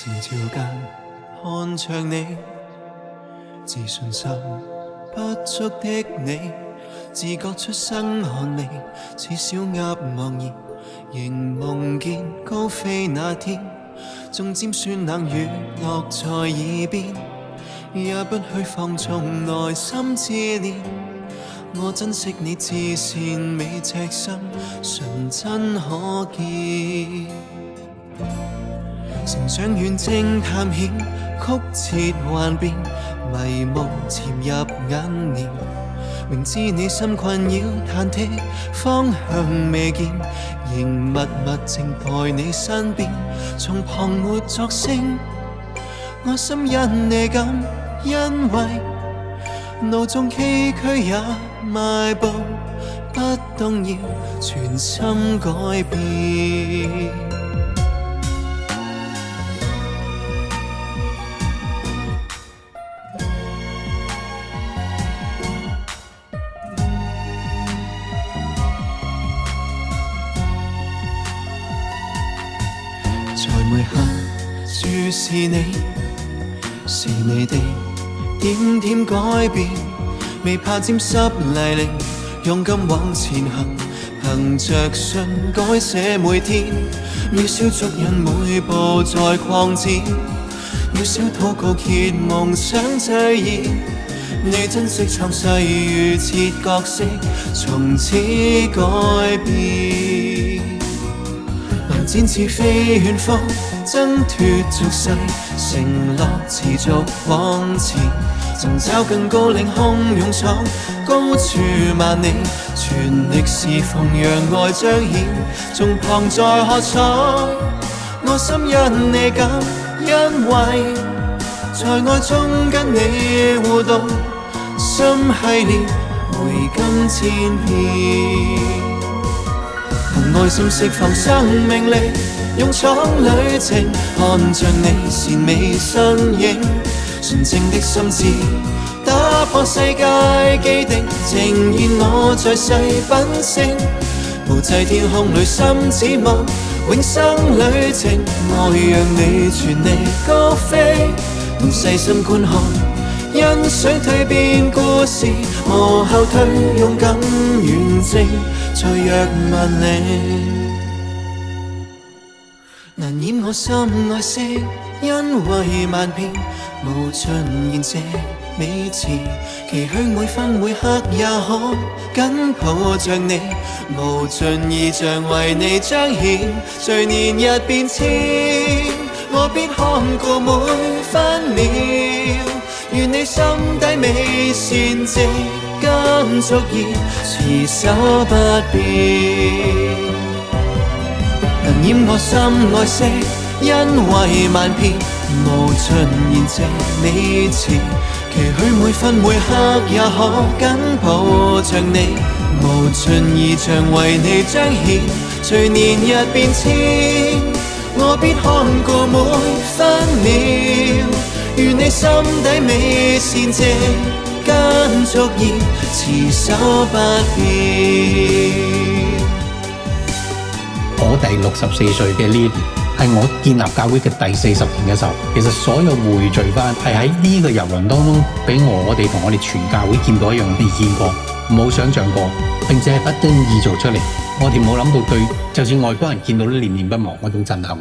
成條街看着你，自信心不足的你，自覺出生汗味，似小鴨茫然，仍夢見高飛那天，縱尖酸冷雨落在耳邊，也不去放縱內心自憐。我珍惜你至善美赤心，純真可見。成長遠征探險，曲折幻變，迷霧潛入眼簾。明知你心困擾，忐忑方向未見，仍默默靜待你身邊。從旁沒作聲，我心因你感，因為路縱崎嶇也邁步不動搖，全心改變。在每刻注視你，是你的點點改變，未怕沾濕泥濘，勇敢往前行，憑着信改寫每天，渺小足印每步在擴展，渺小禱告揭夢想兌現，你珍惜創世預設角色，從此改變。展翅飛旋風，掙脫俗世，承諾持續往前，尋找更高領空勇闖，高處萬里，全力侍奉讓愛彰顯，從旁在喝彩，我心因你感，因為在愛中跟你互動，心系列回甘千遍。憑愛心釋放生命力，勇闖旅程，看着你善美身影，純正的心智打破世界既定，呈現我在世品性，無際天空裏心指望永生旅程，愛讓你全力高飛，同細心觀看，欣賞蛻變故事，無後退，勇敢完整，再約萬里。難掩我心愛惜，因為萬遍無盡言這美詞，期許每分每刻也可緊抱着你，無盡意象為你彰顯，隨年日變遷，我必看顧每分秒，願你心底美善值甘足現，持守不變。能掩我心愛惜，因為萬遍無盡言這美詞，期許每分每刻也可緊抱着你，無盡意象為你彰顯，隨年日變遷，我必看顧每分秒，願你心底美善值甘足現，持守不變。我第64歲嘅呢一年，係我建立教會嘅第40年嘅時候，其實所有匯聚翻係喺呢個遊輪當中，俾我哋同我哋全教會見到一樣未見過、冇想象過，並且係不經意做出嚟。我哋冇諗到對，就算外邦人見到都念念不忘嗰種震撼。